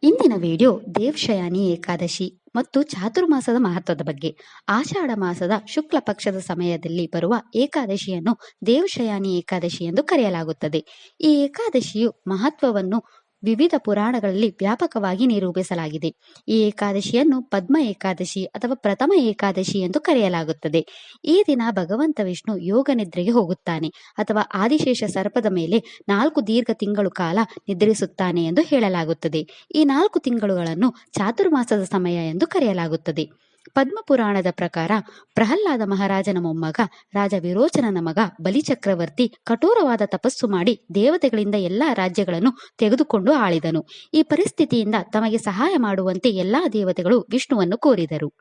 ಇಂದಿನ ವಿಡಿಯೋ ದೇವಶಯನಿ ಏಕಾದಶಿ ಮತ್ತು ಚಾತುರ್ಮಾಸದ ಮಹತ್ವದ ಬಗ್ಗೆ. ಆಷಾಢ ಮಾಸದ ಶುಕ್ಲ ಪಕ್ಷದ ಸಮಯದಲ್ಲಿ ಬರುವ ಏಕಾದಶಿಯನ್ನು ದೇವಶಯನಿ ಏಕಾದಶಿ ಎಂದು ಕರೆಯಲಾಗುತ್ತದೆ. ಈ ಏಕಾದಶಿಯು ಮಹತ್ವವನ್ನು ವಿವಿಧ ಪುರಾಣಗಳಲ್ಲಿ ವ್ಯಾಪಕವಾಗಿ ನಿರೂಪಿಸಲಾಗಿದೆ. ಈ ಏಕಾದಶಿಯನ್ನು ಪದ್ಮ ಏಕಾದಶಿ ಅಥವಾ ಪ್ರಥಮ ಏಕಾದಶಿ ಎಂದು ಕರೆಯಲಾಗುತ್ತದೆ. ಈ ದಿನ ಭಗವಂತ ವಿಷ್ಣು ಯೋಗ ನಿದ್ರೆಗೆ ಹೋಗುತ್ತಾನೆ ಅಥವಾ ಆದಿಶೇಷ ಸರ್ಪದ ಮೇಲೆ 4 ದೀರ್ಘ ತಿಂಗಳು ಕಾಲ ನಿದ್ರಿಸುತ್ತಾನೆ ಎಂದು ಹೇಳಲಾಗುತ್ತದೆ. ಈ 4 ತಿಂಗಳುಗಳನ್ನು ಚಾತುರ್ಮಾಸದ ಸಮಯ ಎಂದು ಕರೆಯಲಾಗುತ್ತದೆ. ಪದ್ಮಪುರಾಣದ ಪ್ರಕಾರ ಪ್ರಹ್ಲಾದ ಮಹಾರಾಜನ ಮೊಮ್ಮಗ ರಾಜ ವಿರೋಚನನ ಮಗ ಬಲಿಚಕ್ರವರ್ತಿ ಕಠೋರವಾದ ತಪಸ್ಸು ಮಾಡಿ ದೇವತೆಗಳಿಂದ ಎಲ್ಲಾ ರಾಜ್ಯಗಳನ್ನು ತೆಗೆದುಕೊಂಡು ಆಳಿದನು. ಈ ಪರಿಸ್ಥಿತಿಯಿಂದ ತಮಗೆ ಸಹಾಯ ಮಾಡುವಂತೆ ಎಲ್ಲಾ ದೇವತೆಗಳು ವಿಷ್ಣುವನ್ನು ಕೋರಿದರು.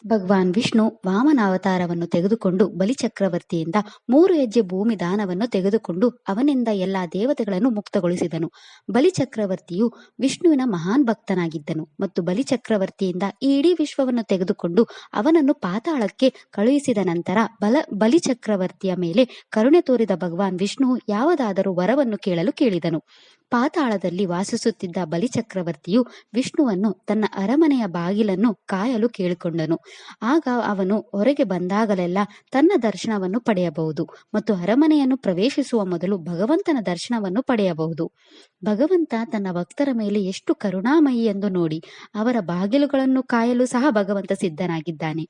ಭಗವಾನ್ ವಿಷ್ಣು ವಾಮನಾವತಾರವನ್ನು ತೆಗೆದುಕೊಂಡು ಬಲಿಚಕ್ರವರ್ತಿಯಿಂದ 3 ಹೆಜ್ಜೆ ಭೂಮಿ ದಾನವನ್ನು ತೆಗೆದುಕೊಂಡು ಅವನಿಂದ ಎಲ್ಲಾ ದೇವತೆಗಳನ್ನು ಮುಕ್ತಗೊಳಿಸಿದನು. ಬಲಿಚಕ್ರವರ್ತಿಯು ವಿಷ್ಣುವಿನ ಮಹಾನ್ ಭಕ್ತನಾಗಿದ್ದನು ಮತ್ತು ಬಲಿಚಕ್ರವರ್ತಿಯಿಂದ ಈ ಇಡೀ ವಿಶ್ವವನ್ನು ತೆಗೆದುಕೊಂಡು ಅವನನ್ನು ಪಾತಾಳಕ್ಕೆ ಕಳುಹಿಸಿದ ನಂತರ ಬಲಿಚಕ್ರವರ್ತಿಯ ಮೇಲೆ ಕರುಣೆ ತೋರಿದ ಭಗವಾನ್ ವಿಷ್ಣು ಯಾವುದಾದರೂ ವರವನ್ನು ಕೇಳಲು ಕೇಳಿದನು. ಪಾತಾಳದಲ್ಲಿ ವಾಸಿಸುತ್ತಿದ್ದ ಬಲಿಚಕ್ರವರ್ತಿಯು ವಿಷ್ಣುವನ್ನು ತನ್ನ ಅರಮನೆಯ ಬಾಗಿಲನ್ನು ಕಾಯಲು ಕೇಳಿಕೊಂಡನು. ಆಗ ಅವನು ಹೊರಗೆ ಬಂದಾಗಲೆಲ್ಲ ತನ್ನ ದರ್ಶನವನ್ನು ಪಡೆಯಬಹುದು ಮತ್ತು ಅರಮನೆಯನ್ನು ಪ್ರವೇಶಿಸುವ ಮೊದಲು ಭಗವಂತನ ದರ್ಶನವನ್ನು ಪಡೆಯಬಹುದು. ಭಗವಂತ ತನ್ನ ಭಕ್ತರ ಮೇಲೆ ಎಷ್ಟು ಕರುಣಾಮಯಿ ಎಂದು ನೋಡಿ ಅವರ ಬಾಗಿಲುಗಳನ್ನು ಕಾಯಲು ಸಹ ಭಗವಂತ ಸಿದ್ಧನಾಗಿದ್ದಾನೆ.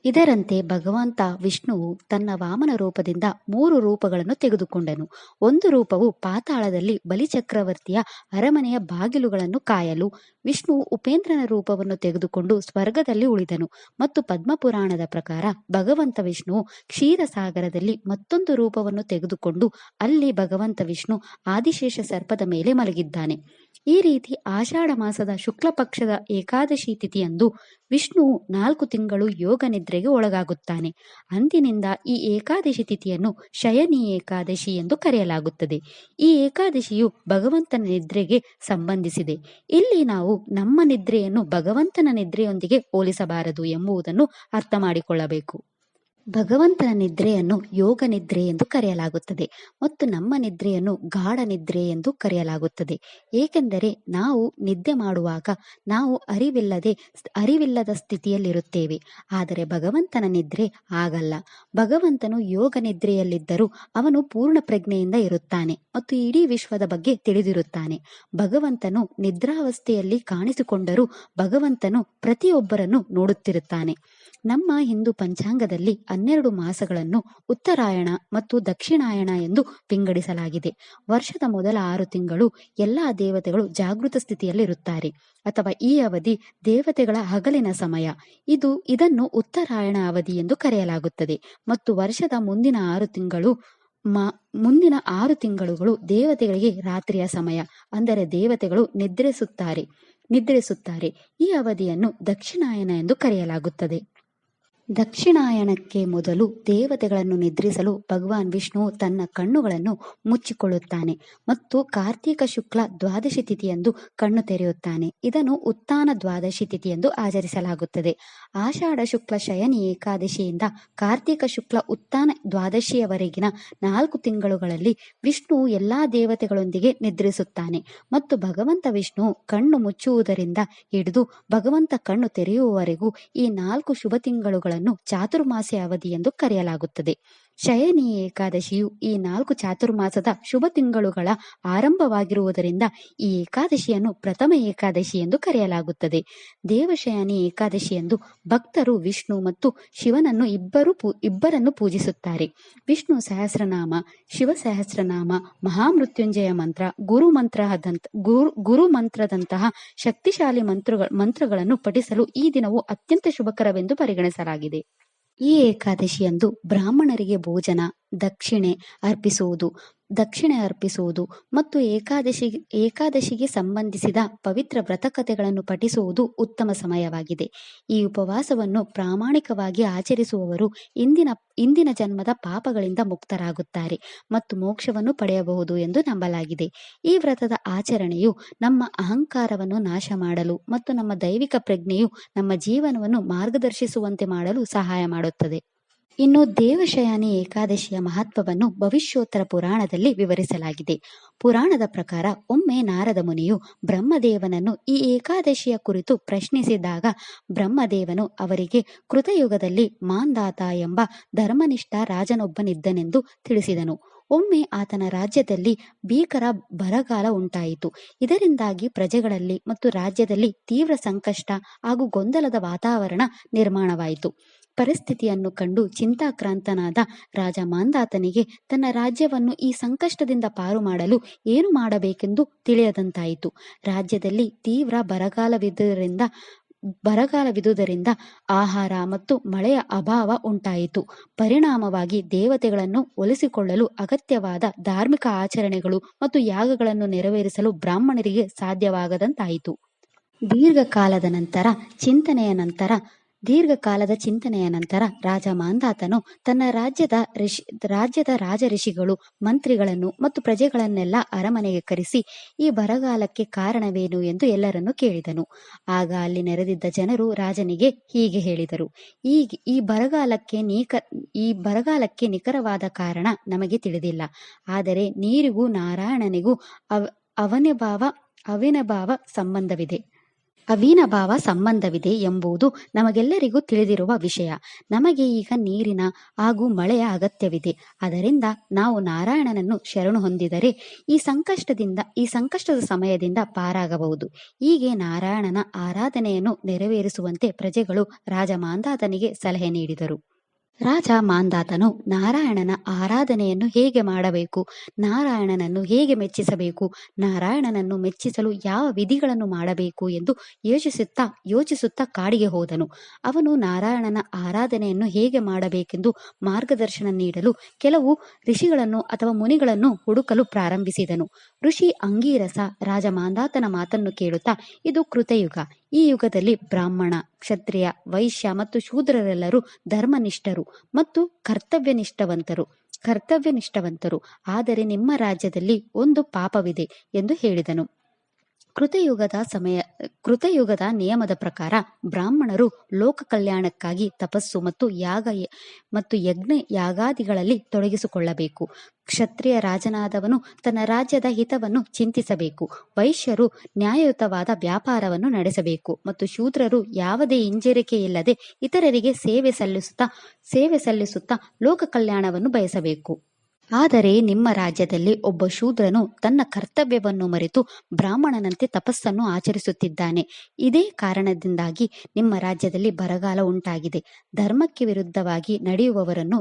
ಇದರಂತೆ ಭಗವಂತ ವಿಷ್ಣುವು ತನ್ನ ವಾಮನ ರೂಪದಿಂದ 3 ರೂಪಗಳನ್ನು ತೆಗೆದುಕೊಂಡನು. ಒಂದು ರೂಪವು ಪಾತಾಳದಲ್ಲಿ ಬಲಿಚಕ್ರವರ್ತಿಯ ಅರಮನೆಯ ಬಾಗಿಲುಗಳನ್ನು ಕಾಯಲು, ವಿಷ್ಣುವು ಉಪೇಂದ್ರನ ರೂಪವನ್ನು ತೆಗೆದುಕೊಂಡು ಸ್ವರ್ಗದಲ್ಲಿ ಉಳಿದನು ಮತ್ತು ಪದ್ಮಪುರಾಣದ ಪ್ರಕಾರ ಭಗವಂತ ವಿಷ್ಣುವು ಕ್ಷೀರಸಾಗರದಲ್ಲಿ ಮತ್ತೊಂದು ರೂಪವನ್ನು ತೆಗೆದುಕೊಂಡು ಅಲ್ಲಿ ಭಗವಂತ ವಿಷ್ಣು ಆದಿಶೇಷ ಸರ್ಪದ ಮೇಲೆ ಮಲಗಿದ್ದಾನೆ. ಈ ರೀತಿ ಆಷಾಢ ಮಾಸದ ಶುಕ್ಲ ಪಕ್ಷದ ಏಕಾದಶಿ ತಿಥಿಯಂದು ವಿಷ್ಣುವು 4 ತಿಂಗಳು ಯೋಗ ನಿದ್ರೆಗೆ ಒಳಗಾಗುತ್ತಾನೆ. ಅಂದಿನಿಂದ ಈ ಏಕಾದಶಿ ತಿಥಿಯನ್ನು ಶಯನಿ ಏಕಾದಶಿ ಎಂದು ಕರೆಯಲಾಗುತ್ತದೆ. ಈ ಏಕಾದಶಿಯು ಭಗವಂತನ ನಿದ್ರೆಗೆ ಸಂಬಂಧಿಸಿದೆ. ಇಲ್ಲಿ ನಾವು ನಮ್ಮ ನಿದ್ರೆಯನ್ನು ಭಗವಂತನ ನಿದ್ರೆಯೊಂದಿಗೆ ಹೋಲಿಸಬಾರದು ಎಂಬುದನ್ನು ಅರ್ಥ ಮಾಡಿಕೊಳ್ಳಬೇಕು. ಭಗವಂತನ ನಿದ್ರೆಯನ್ನು ಯೋಗ ನಿದ್ರೆ ಎಂದು ಕರೆಯಲಾಗುತ್ತದೆ ಮತ್ತು ನಮ್ಮ ನಿದ್ರೆಯನ್ನು ಗಾಢ ನಿದ್ರೆ ಎಂದು ಕರೆಯಲಾಗುತ್ತದೆ. ಏಕೆಂದರೆ ನಾವು ನಿದ್ದೆ ಮಾಡುವಾಗ ನಾವು ಅರಿವಿಲ್ಲದ ಸ್ಥಿತಿಯಲ್ಲಿರುತ್ತೇವೆ. ಆದರೆ ಭಗವಂತನ ನಿದ್ರೆ ಆಗಲ್ಲ. ಭಗವಂತನು ಯೋಗ ನಿದ್ರೆಯಲ್ಲಿದ್ದರೂ ಅವನು ಪೂರ್ಣ ಪ್ರಜ್ಞೆಯಿಂದ ಇರುತ್ತಾನೆ ಮತ್ತು ಇಡೀ ವಿಶ್ವದ ಬಗ್ಗೆ ತಿಳಿದಿರುತ್ತಾನೆ. ಭಗವಂತನು ನಿದ್ರಾವಸ್ಥೆಯಲ್ಲಿ ಕಾಣಿಸಿಕೊಂಡರೂ ಭಗವಂತನು ಪ್ರತಿಯೊಬ್ಬರನ್ನು ನೋಡುತ್ತಿರುತ್ತಾನೆ. ನಮ್ಮ ಹಿಂದೂ ಪಂಚಾಂಗದಲ್ಲಿ 12 ಮಾಸಗಳನ್ನು ಉತ್ತರಾಯಣ ಮತ್ತು ದಕ್ಷಿಣಾಯಣ ಎಂದು ವಿಂಗಡಿಸಲಾಗಿದೆ. ವರ್ಷದ ಮೊದಲ 6 ತಿಂಗಳು ಎಲ್ಲಾ ದೇವತೆಗಳು ಜಾಗೃತ ಸ್ಥಿತಿಯಲ್ಲಿರುತ್ತಾರೆ ಅಥವಾ ಈ ಅವಧಿ ದೇವತೆಗಳ ಹಗಲಿನ ಸಮಯ. ಇದನ್ನು ಉತ್ತರಾಯಣ ಅವಧಿ ಎಂದು ಕರೆಯಲಾಗುತ್ತದೆ ಮತ್ತು ವರ್ಷದ ಮುಂದಿನ 6 ತಿಂಗಳುಗಳು ದೇವತೆಗಳಿಗೆ ರಾತ್ರಿಯ ಸಮಯ, ಅಂದರೆ ದೇವತೆಗಳು ನಿದ್ರಿಸುತ್ತಾರೆ. ಈ ಅವಧಿಯನ್ನು ದಕ್ಷಿಣಾಯನ ಎಂದು ಕರೆಯಲಾಗುತ್ತದೆ. ದಕ್ಷಿಣಾಯನಕ್ಕೆ ಮೊದಲು ದೇವತೆಗಳನ್ನು ನಿದ್ರಿಸಲು ಭಗವಾನ್ ವಿಷ್ಣು ತನ್ನ ಕಣ್ಣುಗಳನ್ನು ಮುಚ್ಚಿಕೊಳ್ಳುತ್ತಾನೆ ಮತ್ತು ಕಾರ್ತೀಕ ಶುಕ್ಲ ದ್ವಾದಶಿ ತಿಥಿಯಂದು ಕಣ್ಣು ತೆರೆಯುತ್ತಾನೆ. ಇದನ್ನು ಉತ್ಥಾನ ದ್ವಾದಶಿ ತಿಥಿ ಎಂದು ಆಚರಿಸಲಾಗುತ್ತದೆ. ಆಷಾಢ ಶುಕ್ಲ ಶಯನಿ ಏಕಾದಶಿಯಿಂದ ಕಾರ್ತೀಕ ಶುಕ್ಲ ಉತ್ಥಾನ ದ್ವಾದಶಿಯವರೆಗಿನ 4 ತಿಂಗಳುಗಳಲ್ಲಿ ವಿಷ್ಣು ಎಲ್ಲಾ ದೇವತೆಗಳೊಂದಿಗೆ ನಿದ್ರಿಸುತ್ತಾನೆ ಮತ್ತು ಭಗವಂತ ವಿಷ್ಣು ಕಣ್ಣು ಮುಚ್ಚುವುದರಿಂದ ಹಿಡಿದು ಭಗವಂತ ಕಣ್ಣು ತೆರೆಯುವವರೆಗೂ ಈ 4 ಶುಭ ತಿಂಗಳುಗಳನ್ನು ಚಾತುರ್ಮಾಸ್ಯ ಅವಧಿ ಎಂದು ಕರೆಯಲಾಗುತ್ತದೆ. ಶಯನಿ ಏಕಾದಶಿಯು ಈ 4 ಚಾತುರ್ಮಾಸದ ಶುಭ ತಿಂಗಳುಗಳ ಆರಂಭವಾಗಿರುವುದರಿಂದ ಈ ಏಕಾದಶಿಯನ್ನು ಪ್ರಥಮ ಏಕಾದಶಿ ಎಂದು ಕರೆಯಲಾಗುತ್ತದೆ. ದೇವಶಯನಿ ಏಕಾದಶಿಯಂದು ಭಕ್ತರು ವಿಷ್ಣು ಮತ್ತು ಶಿವನನ್ನು ಇಬ್ಬರನ್ನು ಪೂಜಿಸುತ್ತಾರೆ. ವಿಷ್ಣು ಸಹಸ್ರನಾಮ, ಶಿವ ಸಹಸ್ರನಾಮ, ಮಹಾಮೃತ್ಯುಂಜಯ ಮಂತ್ರ, ಗುರು ಮಂತ್ರದಂತಹ ಶಕ್ತಿಶಾಲಿ ಮಂತ್ರಗಳನ್ನು ಪಠಿಸಲು ಈ ದಿನವು ಅತ್ಯಂತ ಶುಭಕರವೆಂದು ಪರಿಗಣಿಸಲಾಗಿದೆ. ಈ ಏಕಾದಶಿಯಂದು ಬ್ರಾಹ್ಮಣರಿಗೆ ಭೋಜನ, ದಕ್ಷಿಣೆ ಅರ್ಪಿಸುವುದು ಮತ್ತು ಏಕಾದಶಿಗೆ ಸಂಬಂಧಿಸಿದ ಪವಿತ್ರ ವ್ರತಕಥೆಗಳನ್ನು ಪಠಿಸುವುದು ಉತ್ತಮ ಸಮಯವಾಗಿದೆ. ಈ ಉಪವಾಸವನ್ನು ಪ್ರಾಮಾಣಿಕವಾಗಿ ಆಚರಿಸುವವರು ಇಂದಿನ ಜನ್ಮದ ಪಾಪಗಳಿಂದ ಮುಕ್ತರಾಗುತ್ತಾರೆ ಮತ್ತು ಮೋಕ್ಷವನ್ನು ಪಡೆಯಬಹುದು ಎಂದು ನಂಬಲಾಗಿದೆ. ಈ ವ್ರತದ ಆಚರಣೆಯು ನಮ್ಮ ಅಹಂಕಾರವನ್ನು ನಾಶ ಮಾಡಲು ಮತ್ತು ನಮ್ಮ ದೈವಿಕ ಪ್ರಜ್ಞೆಯು ನಮ್ಮ ಜೀವನವನ್ನು ಮಾರ್ಗದರ್ಶಿಸುವಂತೆ ಮಾಡಲು ಸಹಾಯ ಮಾಡುತ್ತದೆ. ಇನ್ನು ದೇವಶಯನಿ ಏಕಾದಶಿಯ ಮಹತ್ವವನ್ನು ಭವಿಷ್ಯೋತ್ತರ ಪುರಾಣದಲ್ಲಿ ವಿವರಿಸಲಾಗಿದೆ. ಪುರಾಣದ ಪ್ರಕಾರ ಒಮ್ಮೆ ನಾರದ ಮುನಿಯು ಬ್ರಹ್ಮದೇವನನ್ನು ಈ ಏಕಾದಶಿಯ ಕುರಿತು ಪ್ರಶ್ನಿಸಿದಾಗ ಬ್ರಹ್ಮದೇವನು ಅವರಿಗೆ ಕೃತಯುಗದಲ್ಲಿ ಮಾಂಧಾತ ಎಂಬ ಧರ್ಮನಿಷ್ಠ ರಾಜನೊಬ್ಬನಿದ್ದನೆಂದು ತಿಳಿಸಿದನು. ಒಮ್ಮೆ ಆತನ ರಾಜ್ಯದಲ್ಲಿ ಭೀಕರ ಬರಗಾಲ ಉಂಟಾಯಿತು. ಇದರಿಂದಾಗಿ ಪ್ರಜೆಗಳಲ್ಲಿ ಮತ್ತು ರಾಜ್ಯದಲ್ಲಿ ತೀವ್ರ ಸಂಕಷ್ಟ ಹಾಗೂ ಗೊಂದಲದ ವಾತಾವರಣ ನಿರ್ಮಾಣವಾಯಿತು. ಪರಿಸ್ಥಿತಿಯನ್ನು ಕಂಡು ಚಿಂತಾಕ್ರಾಂತನಾದ ರಾಜ ಮಾಂಧಾತನಿಗೆ ತನ್ನ ರಾಜ್ಯವನ್ನು ಈ ಸಂಕಷ್ಟದಿಂದ ಪಾರು ಮಾಡಲು ಏನು ಮಾಡಬೇಕೆಂದು ತಿಳಿಯದಂತಾಯಿತು. ರಾಜ್ಯದಲ್ಲಿ ತೀವ್ರ ಬರಗಾಲವಿದುದರಿಂದ ಆಹಾರ ಮತ್ತು ಮಳೆಯ ಅಭಾವ ಉಂಟಾಯಿತು. ಪರಿಣಾಮವಾಗಿ ದೇವತೆಗಳನ್ನು ಒಲಿಸಿಕೊಳ್ಳಲು ಅಗತ್ಯವಾದ ಧಾರ್ಮಿಕ ಆಚರಣೆಗಳು ಮತ್ತು ಯಾಗಗಳನ್ನು ನೆರವೇರಿಸಲು ಬ್ರಾಹ್ಮಣರಿಗೆ ಸಾಧ್ಯವಾಗದಂತಾಯಿತು. ದೀರ್ಘಕಾಲದ ಚಿಂತನೆಯ ನಂತರ ರಾಜ ಮಾಂಧಾತನು ತನ್ನ ರಾಜ್ಯದ ರಾಜ ಋಷಿಗಳು, ಮಂತ್ರಿಗಳನ್ನು ಮತ್ತು ಪ್ರಜೆಗಳನ್ನೆಲ್ಲ ಅರಮನೆಗೆ ಕರೆಸಿ ಈ ಬರಗಾಲಕ್ಕೆ ಕಾರಣವೇನು ಎಂದು ಎಲ್ಲರನ್ನೂ ಕೇಳಿದನು. ಆಗ ಅಲ್ಲಿ ನೆರೆದಿದ್ದ ಜನರು ರಾಜನಿಗೆ ಹೀಗೆ ಹೇಳಿದರು: ಈ ಬರಗಾಲಕ್ಕೆ ನಿಖರವಾದ ಕಾರಣ ನಮಗೆ ತಿಳಿದಿಲ್ಲ. ಆದರೆ ನೀರಿಗೂ ನಾರಾಯಣನಿಗೂ ಅವಿನಾಭಾವ ಸಂಬಂಧವಿದೆ ಎಂಬುದು ನಮಗೆಲ್ಲರಿಗೂ ತಿಳಿದಿರುವ ವಿಷಯ. ನಮಗೆ ಈಗ ನೀರಿನ ಹಾಗೂ ಮಳೆಯ ಅಗತ್ಯವಿದೆ. ಅದರಿಂದ ನಾವು ನಾರಾಯಣನನ್ನು ಶರಣು ಹೊಂದಿದರೆ ಈ ಸಂಕಷ್ಟದ ಸಮಯದಿಂದ ಪಾರಾಗಬಹುದು. ಹೀಗೆ ನಾರಾಯಣನ ಆರಾಧನೆಯನ್ನು ನೆರವೇರಿಸುವಂತೆ ಪ್ರಜೆಗಳು ರಾಜ ಮಾಂಧಾತನಿಗೆ ಸಲಹೆ ನೀಡಿದರು. ರಾಜ ಮಾಂಧಾತನು ನಾರಾಯಣನ ಆರಾಧನೆಯನ್ನು ಹೇಗೆ ಮಾಡಬೇಕು, ನಾರಾಯಣನನ್ನು ಹೇಗೆ ಮೆಚ್ಚಿಸಬೇಕು, ನಾರಾಯಣನನ್ನು ಮೆಚ್ಚಿಸಲು ಯಾವ ವಿಧಿಗಳನ್ನು ಮಾಡಬೇಕು ಎಂದು ಯೋಚಿಸುತ್ತಾ ಕಾಡಿಗೆ ಹೋದನು. ಅವನು ನಾರಾಯಣನ ಆರಾಧನೆಯನ್ನು ಹೇಗೆ ಮಾಡಬೇಕೆಂದು ಮಾರ್ಗದರ್ಶನ ನೀಡಲು ಕೆಲವು ಋಷಿಗಳನ್ನು ಅಥವಾ ಮುನಿಗಳನ್ನು ಹುಡುಕಲು ಪ್ರಾರಂಭಿಸಿದನು. ಋಷಿ ಅಂಗೀರಸ ರಾಜ ಮಾಂಧಾತನ ಮಾತನ್ನು ಕೇಳುತ್ತಾ, ಇದು ಕೃತಯುಗ. ಈ ಯುಗದಲ್ಲಿ ಬ್ರಾಹ್ಮಣ, ಕ್ಷತ್ರಿಯ, ವೈಶ್ಯ ಮತ್ತು ಶೂದ್ರರೆಲ್ಲರೂ ಧರ್ಮನಿಷ್ಠರು ಮತ್ತು ಕರ್ತವ್ಯನಿಷ್ಠವಂತರು. ಆದರೆ ನಿಮ್ಮ ರಾಜ್ಯದಲ್ಲಿ ಒಂದು ಪಾಪವಿದೆ ಎಂದು ಹೇಳಿದನು. ಕೃತಯುಗದ ನಿಯಮದ ಪ್ರಕಾರ ಬ್ರಾಹ್ಮಣರು ಲೋಕ ಕಲ್ಯಾಣಕ್ಕಾಗಿ ತಪಸ್ಸು ಮತ್ತು ಯಜ್ಞ ಯಾಗಾದಿಗಳಲ್ಲಿ ತೊಡಗಿಸಿಕೊಳ್ಳಬೇಕು. ಕ್ಷತ್ರಿಯ ರಾಜನಾದವನು ತನ್ನ ರಾಜ್ಯದ ಹಿತವನ್ನು ಚಿಂತಿಸಬೇಕು. ವೈಶ್ಯರು ನ್ಯಾಯಯುತವಾದ ವ್ಯಾಪಾರವನ್ನು ನಡೆಸಬೇಕು ಮತ್ತು ಶೂದ್ರರು ಯಾವುದೇ ಹಿಂಜರಿಕೆಯಿಲ್ಲದೆ ಇತರರಿಗೆ ಸೇವೆ ಸಲ್ಲಿಸುತ್ತಾ ಲೋಕ ಕಲ್ಯಾಣವನ್ನು ಬಯಸಬೇಕು. ಆದರೆ ನಿಮ್ಮ ರಾಜ್ಯದಲ್ಲಿ ಒಬ್ಬ ಶೂದ್ರನು ತನ್ನ ಕರ್ತವ್ಯವನ್ನು ಮರೆತು ಬ್ರಾಹ್ಮಣನಂತೆ ತಪಸ್ಸನ್ನು ಆಚರಿಸುತ್ತಿದ್ದಾನೆ. ಇದೇ ಕಾರಣದಿಂದಾಗಿ ನಿಮ್ಮ ರಾಜ್ಯದಲ್ಲಿ ಬರಗಾಲ ಉಂಟಾಗಿದೆ. ಧರ್ಮಕ್ಕೆ ವಿರುದ್ಧವಾಗಿ ನಡೆಯುವವರನ್ನು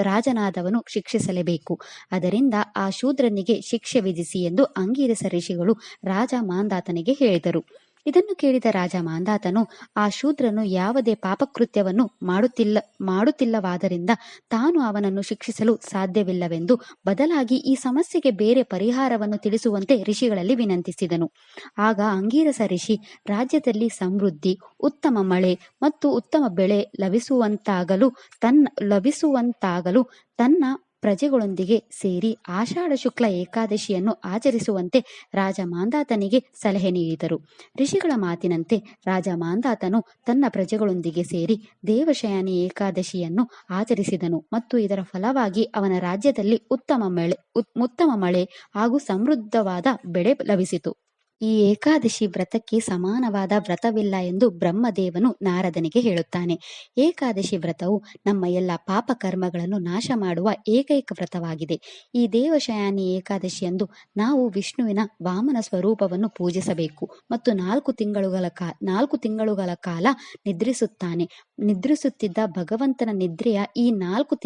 ರಾಜನಾದವನು ಶಿಕ್ಷಿಸಲೇಬೇಕು. ಅದರಿಂದ ಆ ಶೂದ್ರನಿಗೆ ಶಿಕ್ಷೆ ವಿಧಿಸಿ ಎಂದು ಅಂಗೀರಸ ಋಷಿಗಳು ರಾಜ ಮಾಂಧಾತನಿಗೆ ಹೇಳಿದರು. ಇದನ್ನು ಕೇಳಿದ ರಾಜ ಮಾಂಧಾತನು ಆ ಶೂದ್ರನು ಯಾವುದೇ ಪಾಪಕೃತ್ಯವನ್ನು ಮಾಡುತ್ತಿಲ್ಲವಾದ್ದರಿಂದ ತಾನು ಅವನನ್ನು ಶಿಕ್ಷಿಸಲು ಸಾಧ್ಯವಿಲ್ಲವೆಂದು, ಬದಲಾಗಿ ಈ ಸಮಸ್ಯೆಗೆ ಬೇರೆ ಪರಿಹಾರವನ್ನು ತಿಳಿಸುವಂತೆ ಋಷಿಗಳಲ್ಲಿ ವಿನಂತಿಸಿದನು. ಆಗ ಅಂಗೀರಸ ಋಷಿ ರಾಜ್ಯದಲ್ಲಿ ಸಮೃದ್ಧಿ, ಉತ್ತಮ ಮಳೆ ಮತ್ತು ಉತ್ತಮ ಬೆಳೆ ಲಭಿಸುವಂತಾಗಲು ತನ್ನ ಪ್ರಜೆಗಳೊಂದಿಗೆ ಸೇರಿ ಆಷಾಢ ಶುಕ್ಲ ಏಕಾದಶಿಯನ್ನು ಆಚರಿಸುವಂತೆ ರಾಜ ಮಾಂಧಾತನಿಗೆ ಸಲಹೆ ನೀಡಿದರು. ಋಷಿಗಳ ಮಾತಿನಂತೆ ರಾಜ ಮಾಂಧಾತನು ತನ್ನ ಪ್ರಜೆಗಳೊಂದಿಗೆ ಸೇರಿ ದೇವಶಯನಿ ಏಕಾದಶಿಯನ್ನು ಆಚರಿಸಿದನು ಮತ್ತು ಇದರ ಫಲವಾಗಿ ಅವನ ರಾಜ್ಯದಲ್ಲಿ ಉತ್ತಮ ಮಳೆ ಹಾಗೂ ಸಮೃದ್ಧವಾದ ಬೆಳೆ ಲಭಿಸಿತು. ಈ ಏಕಾದಶಿ ವ್ರತಕ್ಕೆ ಸಮಾನವಾದ ವ್ರತವಿಲ್ಲ ಎಂದು ಬ್ರಹ್ಮದೇವನು ನಾರದನಿಗೆ ಹೇಳುತ್ತಾನೆ. ಏಕಾದಶಿ ವ್ರತವು ನಮ್ಮ ಎಲ್ಲ ಪಾಪ ಕರ್ಮಗಳನ್ನು ನಾಶ ಮಾಡುವ ಏಕೈಕ ವ್ರತವಾಗಿದೆ. ಈ ದೇವಶಯನಿ ಏಕಾದಶಿಯಂದು ನಾವು ವಿಷ್ಣುವಿನ ವಾಮನ ಸ್ವರೂಪವನ್ನು ಪೂಜಿಸಬೇಕು ಮತ್ತು 4 ತಿಂಗಳುಗಳ ಕಾಲ ನಿದ್ರಿಸುತ್ತಿದ್ದ ಭಗವಂತನ ನಿದ್ರೆಯ ಈ 4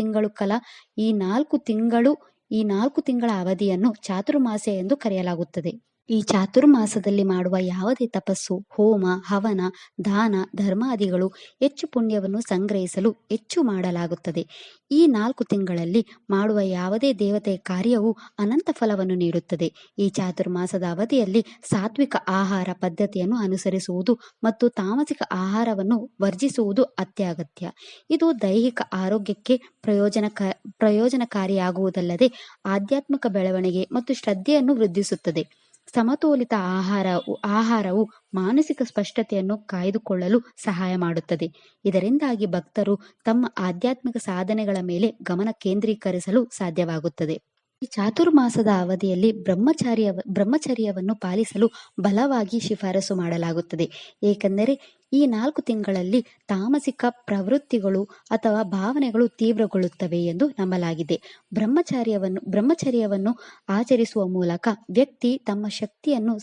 ತಿಂಗಳ ಅವಧಿಯನ್ನು ಚಾತುರ್ಮಾಸ ಎಂದು ಕರೆಯಲಾಗುತ್ತದೆ. ಈ ಚಾತುರ್ಮಾಸದಲ್ಲಿ ಮಾಡುವ ಯಾವುದೇ ತಪಸ್ಸು, ಹೋಮ, ಹವನ, ದಾನ, ಧರ್ಮಾದಿಗಳು ಹೆಚ್ಚು ಪುಣ್ಯವನ್ನು ಸಂಗ್ರಹಿಸಲು ಹೆಚ್ಚು ಮಾಡಲಾಗುತ್ತದೆ. ಈ 4 ತಿಂಗಳಲ್ಲಿ ಮಾಡುವ ಯಾವುದೇ ದೇವತೆಯ ಕಾರ್ಯವು ಅನಂತ ಫಲವನ್ನು ನೀಡುತ್ತದೆ. ಈ ಚಾತುರ್ಮಾಸದ ಅವಧಿಯಲ್ಲಿ ಸಾತ್ವಿಕ ಆಹಾರ ಪದ್ಧತಿಯನ್ನು ಅನುಸರಿಸುವುದು ಮತ್ತು ತಾಮಸಿಕ ಆಹಾರವನ್ನು ವರ್ಜಿಸುವುದು ಅತ್ಯಗತ್ಯ. ಇದು ದೈಹಿಕ ಆರೋಗ್ಯಕ್ಕೆ ಪ್ರಯೋಜನಕಾರಿಯಾಗುವುದಲ್ಲದೆ ಆಧ್ಯಾತ್ಮಿಕ ಬೆಳವಣಿಗೆ ಮತ್ತು ಶ್ರದ್ಧೆಯನ್ನು ವೃದ್ಧಿಸುತ್ತದೆ. ಸಮತೋಲಿತ ಆಹಾರವು ಮಾನಸಿಕ ಸ್ಪಷ್ಟತೆಯನ್ನು ಕಾಯ್ದುಕೊಳ್ಳಲು ಸಹಾಯ ಮಾಡುತ್ತದೆ. ಇದರಿಂದಾಗಿ ಭಕ್ತರು ತಮ್ಮ ಆಧ್ಯಾತ್ಮಿಕ ಸಾಧನೆಗಳ ಮೇಲೆ ಗಮನ ಕೇಂದ್ರೀಕರಿಸಲು ಸಾಧ್ಯವಾಗುತ್ತದೆ. ಈ ಚಾತುರ್ಮಾಸದ ಅವಧಿಯಲ್ಲಿ ಬ್ರಹ್ಮಚರ್ಯವನ್ನು ಪಾಲಿಸಲು ಬಲವಾಗಿ ಶಿಫಾರಸು ಮಾಡಲಾಗುತ್ತದೆ. ಏಕೆಂದರೆ ಈ 4 ತಿಂಗಳಲ್ಲಿ ತಾಮಸಿಕ ಪ್ರವೃತ್ತಿಗಳು ಅಥವಾ ಭಾವನೆಗಳು ತೀವ್ರಗೊಳ್ಳುತ್ತವೆ ಎಂದು ನಂಬಲಾಗಿದೆ. ಬ್ರಹ್ಮಚರ್ಯವನ್ನು ಆಚರಿಸುವ ಮೂಲಕ ವ್ಯಕ್ತಿ ತಮ್ಮ ಶಕ್ತಿಯನ್ನು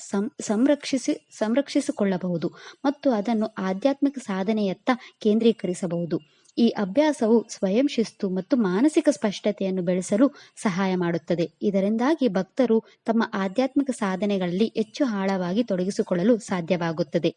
ಸಂರಕ್ಷಿಸಿಕೊಳ್ಳಬಹುದು ಮತ್ತು ಅದನ್ನು ಆಧ್ಯಾತ್ಮಿಕ ಸಾಧನೆಯತ್ತ ಕೇಂದ್ರೀಕರಿಸಬಹುದು. ಈ ಅಭ್ಯಾಸವು ಸ್ವಯಂ ಶಿಸ್ತು ಮತ್ತು ಮಾನಸಿಕ ಸ್ಪಷ್ಟತೆಯನ್ನು ಬೆಳೆಸಲು ಸಹಾಯ ಮಾಡುತ್ತದೆ. ಇದರಿಂದಾಗಿ ಭಕ್ತರು ತಮ್ಮ ಆಧ್ಯಾತ್ಮಿಕ ಸಾಧನೆಗಳಲ್ಲಿ ಹೆಚ್ಚು ಆಳವಾಗಿ ತೊಡಗಿಸಿಕೊಳ್ಳಲು ಸಾಧ್ಯವಾಗುತ್ತದೆ.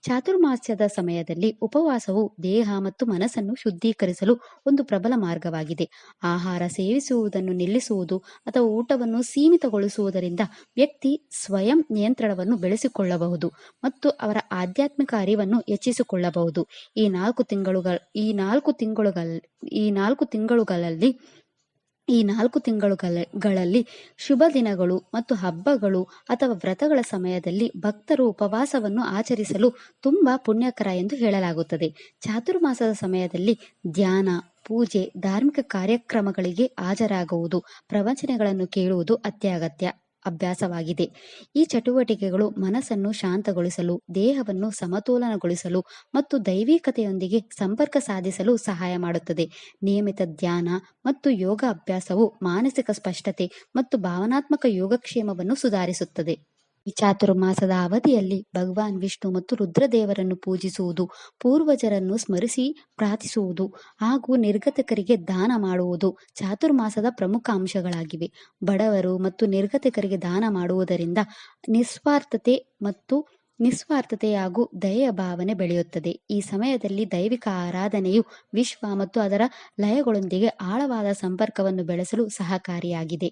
ಚಾತುರ್ಮಾಸ್ಯದ ಸಮಯದಲ್ಲಿ ಉಪವಾಸವು ದೇಹ ಮತ್ತು ಮನಸ್ಸನ್ನು ಶುದ್ಧೀಕರಿಸಲು ಒಂದು ಪ್ರಬಲ ಮಾರ್ಗವಾಗಿದೆ. ಆಹಾರ ಸೇವಿಸುವುದನ್ನು ನಿಲ್ಲಿಸುವುದು ಅಥವಾ ಊಟವನ್ನು ಸೀಮಿತಗೊಳಿಸುವುದರಿಂದ ವ್ಯಕ್ತಿ ಸ್ವಯಂ ನಿಯಂತ್ರಣವನ್ನು ಬೆಳೆಸಿಕೊಳ್ಳಬಹುದು ಮತ್ತು ಅವರ ಆಧ್ಯಾತ್ಮಿಕ ಅರಿವನ್ನು ಹೆಚ್ಚಿಸಿಕೊಳ್ಳಬಹುದು. ಈ 4 ತಿಂಗಳುಗಳಲ್ಲಿ ಶುಭ ದಿನಗಳು ಮತ್ತು ಹಬ್ಬಗಳು ಅಥವಾ ವ್ರತಗಳ ಸಮಯದಲ್ಲಿ ಭಕ್ತರು ಉಪವಾಸವನ್ನು ಆಚರಿಸಲು ತುಂಬಾ ಪುಣ್ಯಕರ ಎಂದು ಹೇಳಲಾಗುತ್ತದೆ. ಚಾತುರ್ಮಾಸದ ಸಮಯದಲ್ಲಿ ಧ್ಯಾನ, ಪೂಜೆ, ಧಾರ್ಮಿಕ ಕಾರ್ಯಕ್ರಮಗಳಿಗೆ ಹಾಜರಾಗುವುದು, ಪ್ರವಚನಗಳನ್ನು ಕೇಳುವುದು ಅತ್ಯಗತ್ಯ ಅಭ್ಯಾಸವಾಗಿದೆ. ಈ ಚಟುವಟಿಕೆಗಳು ಮನಸ್ಸನ್ನು ಶಾಂತಗೊಳಿಸಲು, ದೇಹವನ್ನು ಸಮತೋಲನಗೊಳಿಸಲು ಮತ್ತು ದೈವಿಕತೆಯೊಂದಿಗೆ ಸಂಪರ್ಕ ಸಾಧಿಸಲು ಸಹಾಯ ಮಾಡುತ್ತದೆ. ನಿಯಮಿತ ಧ್ಯಾನ ಮತ್ತು ಯೋಗ ಅಭ್ಯಾಸವು ಮಾನಸಿಕ ಸ್ಪಷ್ಟತೆ ಮತ್ತು ಭಾವನಾತ್ಮಕ ಯೋಗಕ್ಷೇಮವನ್ನು ಸುಧಾರಿಸುತ್ತದೆ. ಈ ಚಾತುರ್ಮಾಸದ ಅವಧಿಯಲ್ಲಿ ಭಗವಾನ್ ವಿಷ್ಣು ಮತ್ತು ರುದ್ರದೇವರನ್ನು ಪೂಜಿಸುವುದು, ಪೂರ್ವಜರನ್ನು ಸ್ಮರಿಸಿ ಪ್ರಾರ್ಥಿಸುವುದು ಹಾಗೂ ನಿರ್ಗತಿಕರಿಗೆ ದಾನ ಮಾಡುವುದು ಚಾತುರ್ಮಾಸದ ಪ್ರಮುಖ ಅಂಶಗಳಾಗಿವೆ. ಬಡವರು ಮತ್ತು ನಿರ್ಗತಿಕರಿಗೆ ದಾನ ಮಾಡುವುದರಿಂದ ನಿಸ್ವಾರ್ಥತೆ ಹಾಗೂ ದಯೆಯ ಭಾವನೆ ಬೆಳೆಯುತ್ತದೆ. ಈ ಸಮಯದಲ್ಲಿ ದೈವಿಕ ಆರಾಧನೆಯು ವಿಶ್ವ ಮತ್ತು ಅದರ ಲಯಗಳೊಂದಿಗೆ ಆಳವಾದ ಸಂಪರ್ಕವನ್ನು ಬೆಳೆಸಲು ಸಹಕಾರಿಯಾಗಿದೆ.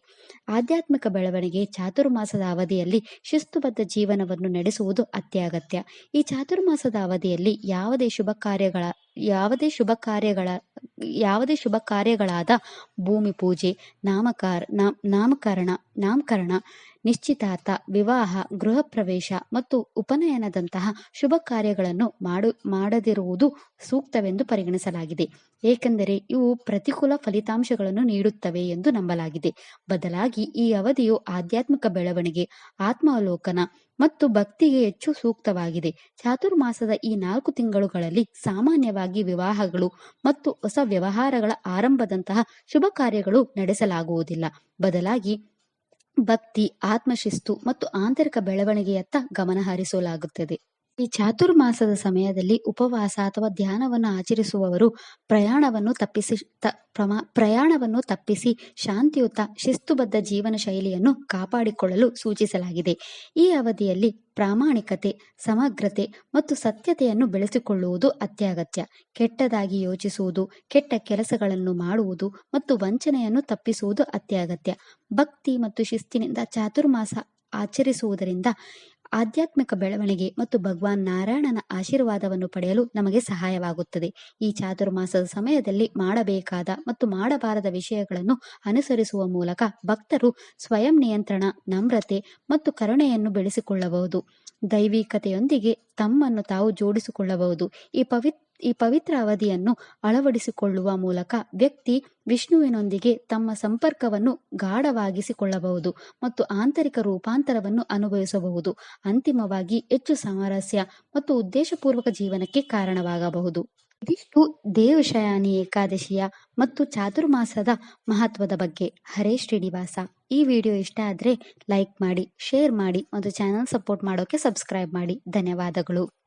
ಆಧ್ಯಾತ್ಮಿಕ ಬೆಳವಣಿಗೆ ಚಾತುರ್ಮಾಸದ ಅವಧಿಯಲ್ಲಿ ಶಿಸ್ತುಬದ್ಧ ಜೀವನವನ್ನು ನಡೆಸುವುದು ಅತ್ಯಗತ್ಯ. ಈ ಚಾತುರ್ಮಾಸದ ಅವಧಿಯಲ್ಲಿ ಯಾವುದೇ ಶುಭ ಕಾರ್ಯಗಳಾದ ಭೂಮಿ ಪೂಜೆ, ನಾಮಕರಣ, ನಿಶ್ಚಿತಾರ್ಥ, ವಿವಾಹ, ಗೃಹ ಪ್ರವೇಶ ಮತ್ತು ಉಪನಯನದಂತಹ ಶುಭ ಕಾರ್ಯಗಳನ್ನು ಮಾಡದಿರುವುದು ಸೂಕ್ತವೆಂದು ಪರಿಗಣಿಸಲಾಗಿದೆ. ಏಕೆಂದರೆ ಇವು ಪ್ರತಿಕೂಲ ಫಲಿತಾಂಶಗಳನ್ನು ನೀಡುತ್ತವೆ ಎಂದು ನಂಬಲಾಗಿದೆ. ಬದಲಾಗಿ ಈ ಅವಧಿಯು ಆಧ್ಯಾತ್ಮಿಕ ಬೆಳವಣಿಗೆ, ಆತ್ಮಾವಲೋಕನ ಮತ್ತು ಭಕ್ತಿಗೆ ಹೆಚ್ಚು ಸೂಕ್ತವಾಗಿದೆ. ಚಾತುರ್ಮಾಸದ ಈ 4 ತಿಂಗಳುಗಳಲ್ಲಿ ಸಾಮಾನ್ಯವಾಗಿ ವಿವಾಹಗಳು ಮತ್ತು ಹೊಸ ವ್ಯವಹಾರಗಳ ಆರಂಭದಂತಹ ಶುಭ ಕಾರ್ಯಗಳು ನಡೆಸಲಾಗುವುದಿಲ್ಲ. ಬದಲಾಗಿ ಭಕ್ತಿ, ಆತ್ಮಶಿಸ್ತು ಮತ್ತು ಆಂತರಿಕ ಬೆಳವಣಿಗೆಯತ್ತ ಗಮನ ಹರಿಸಲಾಗುತ್ತದೆ. ಈ ಚಾತುರ್ಮಾಸದ ಸಮಯದಲ್ಲಿ ಉಪವಾಸ ಅಥವಾ ಧ್ಯಾನವನ್ನು ಆಚರಿಸುವವರು ಪ್ರಯಾಣವನ್ನು ತಪ್ಪಿಸಿ ಶಾಂತಿಯುತ, ಶಿಸ್ತುಬದ್ಧ ಜೀವನ ಶೈಲಿಯನ್ನು ಕಾಪಾಡಿಕೊಳ್ಳಲು ಸೂಚಿಸಲಾಗಿದೆ. ಈ ಅವಧಿಯಲ್ಲಿ ಪ್ರಾಮಾಣಿಕತೆ, ಸಮಗ್ರತೆ ಮತ್ತು ಸತ್ಯತೆಯನ್ನು ಬೆಳೆಸಿಕೊಳ್ಳುವುದು ಅತ್ಯಗತ್ಯ. ಕೆಟ್ಟದಾಗಿ ಯೋಚಿಸುವುದು, ಕೆಟ್ಟ ಕೆಲಸಗಳನ್ನು ಮಾಡುವುದು ಮತ್ತು ವಂಚನೆಯನ್ನು ತಪ್ಪಿಸುವುದು ಅತ್ಯಗತ್ಯ. ಭಕ್ತಿ ಮತ್ತು ಶಿಸ್ತಿನಿಂದ ಚಾತುರ್ಮಾಸ ಆಚರಿಸುವುದರಿಂದ ಆಧ್ಯಾತ್ಮಿಕ ಬೆಳವಣಿಗೆ ಮತ್ತು ಭಗವಾನ್ ನಾರಾಯಣನ ಆಶೀರ್ವಾದವನ್ನು ಪಡೆಯಲು ನಮಗೆ ಸಹಾಯವಾಗುತ್ತದೆ. ಈ ಚಾತುರ್ಮಾಸದ ಸಮಯದಲ್ಲಿ ಮಾಡಬೇಕಾದ ಮತ್ತು ಮಾಡಬಾರದ ವಿಷಯಗಳನ್ನು ಅನುಸರಿಸುವ ಮೂಲಕ ಭಕ್ತರು ಸ್ವಯಂ ನಿಯಂತ್ರಣ, ನಮ್ರತೆ ಮತ್ತು ಕರುಣೆಯನ್ನು ಬೆಳೆಸಿಕೊಳ್ಳಬಹುದು. ದೈವಿಕತೆಯೊಂದಿಗೆ ತಮ್ಮನ್ನು ತಾವು ಜೋಡಿಸಿಕೊಳ್ಳಬಹುದು. ಈ ಪವಿತ್ರ ಅವಧಿಯನ್ನು ಅಳವಡಿಸಿಕೊಳ್ಳುವ ಮೂಲಕ ವ್ಯಕ್ತಿ ವಿಷ್ಣುವಿನೊಂದಿಗೆ ತಮ್ಮ ಸಂಪರ್ಕವನ್ನು ಗಾಢವಾಗಿಸಿಕೊಳ್ಳಬಹುದು ಮತ್ತು ಆಂತರಿಕ ರೂಪಾಂತರವನ್ನು ಅನುಭವಿಸಬಹುದು. ಅಂತಿಮವಾಗಿ ಹೆಚ್ಚು ಸಾಮರಸ್ಯ ಮತ್ತು ಉದ್ದೇಶಪೂರ್ವಕ ಜೀವನಕ್ಕೆ ಕಾರಣವಾಗಬಹುದು. ಇದಿಷ್ಟು ದೇವಶಯನಿ ಏಕಾದಶಿಯ ಮತ್ತು ಚಾತುರ್ಮಾಸದ ಮಹತ್ವದ ಬಗ್ಗೆ. ಹರೇ ಶ್ರೀನಿವಾಸ. ಈ ವಿಡಿಯೋ ಇಷ್ಟ ಆದರೆ ಲೈಕ್ ಮಾಡಿ, ಶೇರ್ ಮಾಡಿ ಮತ್ತು ಚಾನಲ್ ಸಪೋರ್ಟ್ ಮಾಡೋಕೆ ಸಬ್ಸ್ಕ್ರೈಬ್ ಮಾಡಿ. ಧನ್ಯವಾದಗಳು.